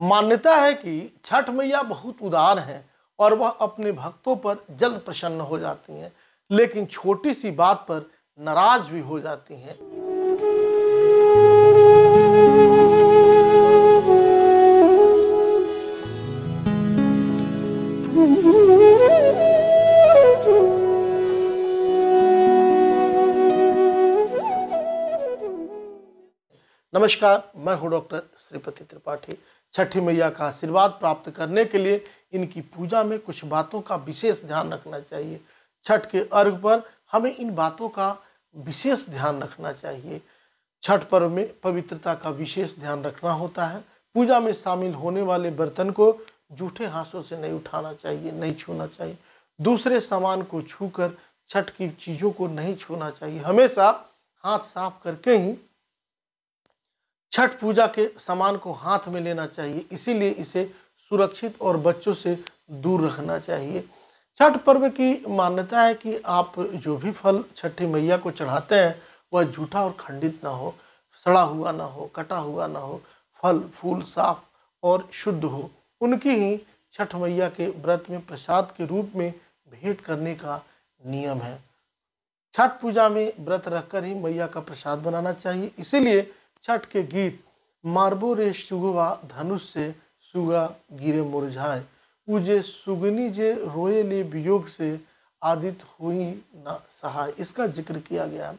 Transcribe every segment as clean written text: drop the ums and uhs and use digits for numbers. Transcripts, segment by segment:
मान्यता है कि छठ मैया बहुत उदार हैं और वह अपने भक्तों पर जल्द प्रसन्न हो जाती हैं, लेकिन छोटी सी बात पर नाराज भी हो जाती हैं। नमस्कार, मैं हूं डॉक्टर श्रीपति त्रिपाठी। छठी मैया का आशीर्वाद प्राप्त करने के लिए इनकी पूजा में कुछ बातों का विशेष ध्यान रखना चाहिए। छठ के अर्घ पर हमें इन बातों का विशेष ध्यान रखना चाहिए। छठ पर्व में पवित्रता का विशेष ध्यान रखना होता है। पूजा में शामिल होने वाले बर्तन को जूठे हाथों से नहीं उठाना चाहिए, नहीं छूना चाहिए। दूसरे सामान को छूकर छठ की चीज़ों को नहीं छूना चाहिए। हमेशा हाथ साफ करके ही छठ पूजा के सामान को हाथ में लेना चाहिए, इसीलिए इसे सुरक्षित और बच्चों से दूर रखना चाहिए। छठ पर्व की मान्यता है कि आप जो भी फल छठी मैया को चढ़ाते हैं वह जूठा और खंडित ना हो, सड़ा हुआ ना हो, कटा हुआ ना हो, फल फूल साफ और शुद्ध हो। उनकी ही छठ मैया के व्रत में प्रसाद के रूप में भेंट करने का नियम है। छठ पूजा में व्रत रखकर ही मैया का प्रसाद बनाना चाहिए, इसीलिए छठ के गीत मारबो रे सुगवा धनुष से सुगा गिरे मुरझाए, उजे सुगनी जे रोए ले वियोग से आदित हुई न सहाय, इसका जिक्र किया गया।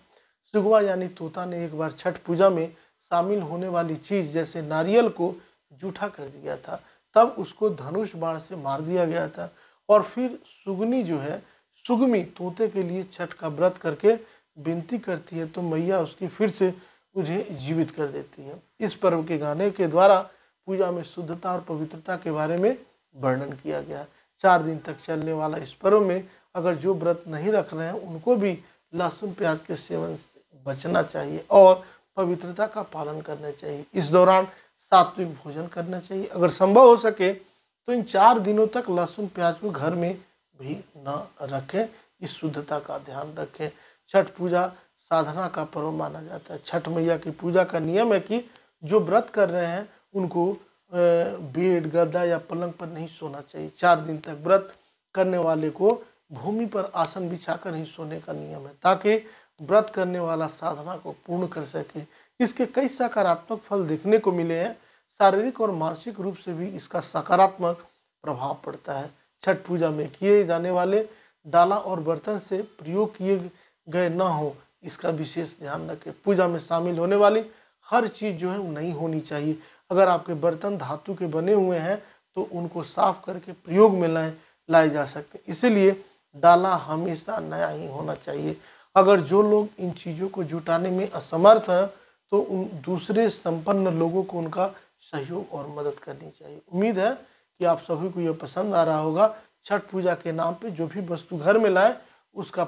सुगवा यानी तोता ने एक बार छठ पूजा में शामिल होने वाली चीज जैसे नारियल को जूठा कर दिया था, तब उसको धनुष बाण से मार दिया गया था। और फिर सुगनी जो है, सुगमी तोते के लिए छठ का व्रत करके विनती करती है तो मैया उसकी फिर से उन्हें जीवित कर देती है। इस पर्व के गाने के द्वारा पूजा में शुद्धता और पवित्रता के बारे में वर्णन किया गया। 4 दिन तक चलने वाला इस पर्व में अगर जो व्रत नहीं रख रहे हैं उनको भी लहसुन प्याज के सेवन से बचना चाहिए और पवित्रता का पालन करना चाहिए। इस दौरान सात्विक भोजन करना चाहिए। अगर संभव हो सके तो इन 4 दिनों तक लहसुन प्याज को घर में भी न रखें। इस शुद्धता का ध्यान रखें। छठ पूजा साधना का पर्व माना जाता है। छठ मैया की पूजा का नियम है कि जो व्रत कर रहे हैं उनको बेड गद्दा या पलंग पर नहीं सोना चाहिए। 4 दिन तक व्रत करने वाले को भूमि पर आसन बिछाकर ही सोने का नियम है, ताकि व्रत करने वाला साधना को पूर्ण कर सके। इसके कई सकारात्मक फल देखने को मिले हैं। शारीरिक और मानसिक रूप से भी इसका सकारात्मक प्रभाव पड़ता है। छठ पूजा में किए जाने वाले डाला और बर्तन से प्रयोग किए गए न हो, इसका विशेष ध्यान रखें। पूजा में शामिल होने वाली हर चीज़ जो है वो नहीं होनी चाहिए। अगर आपके बर्तन धातु के बने हुए हैं तो उनको साफ करके प्रयोग में लाए जा सकते हैं। इसीलिए डाला हमेशा नया ही होना चाहिए। अगर जो लोग इन चीज़ों को जुटाने में असमर्थ हैं तो उन दूसरे संपन्न लोगों को उनका सहयोग और मदद करनी चाहिए। उम्मीद है कि आप सभी को यह पसंद आ रहा होगा। छठ पूजा के नाम पे जो भी वस्तु घर में लाए उसका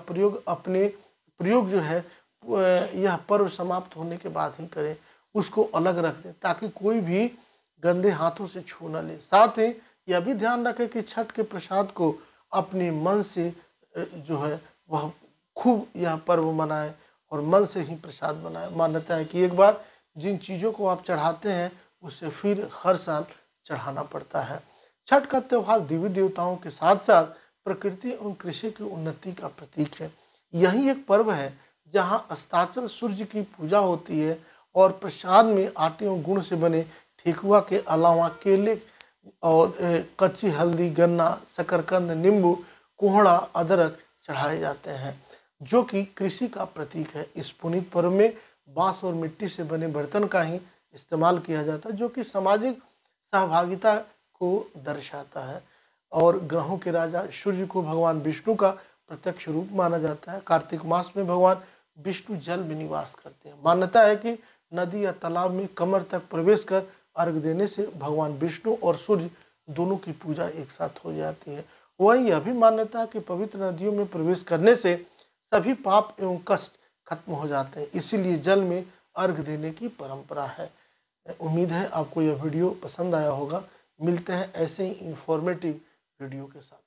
प्रयोग जो है यह पर्व समाप्त होने के बाद ही करें, उसको अलग रख दें ताकि कोई भी गंदे हाथों से छू न ले। साथ ही यह भी ध्यान रखें कि छठ के प्रसाद को अपने मन से जो है वह खूब यह पर्व मनाए और मन से ही प्रसाद बनाए। मान्यता है कि एक बार जिन चीज़ों को आप चढ़ाते हैं उसे फिर हर साल चढ़ाना पड़ता है। छठ का त्यौहार देवी देवताओं के साथ साथ प्रकृति एवं कृषि की उन्नति का प्रतीक है। यही एक पर्व है जहां अस्ताचल सूर्य की पूजा होती है और प्रसाद में आटे और गुड़ से बने ठेकुआ के अलावा केले और कच्ची हल्दी, गन्ना, शकरकंद, नींबू, कोहड़ा, अदरक चढ़ाए जाते हैं, जो कि कृषि का प्रतीक है। इस पुनीत पर्व में बांस और मिट्टी से बने बर्तन का ही इस्तेमाल किया जाता है, जो कि सामाजिक सहभागिता को दर्शाता है। और ग्रहों के राजा सूर्य को भगवान विष्णु का प्रत्यक्ष रूप माना जाता है। कार्तिक मास में भगवान विष्णु जल में निवास करते हैं। मान्यता है कि नदी या तालाब में कमर तक प्रवेश कर अर्घ देने से भगवान विष्णु और सूर्य दोनों की पूजा एक साथ हो जाती है। वहीं यह भी मान्यता है कि पवित्र नदियों में प्रवेश करने से सभी पाप एवं कष्ट खत्म हो जाते हैं, इसीलिए जल में अर्घ देने की परंपरा है। उम्मीद है आपको यह वीडियो पसंद आया होगा। मिलते हैं ऐसे ही इंफॉर्मेटिव वीडियो के साथ।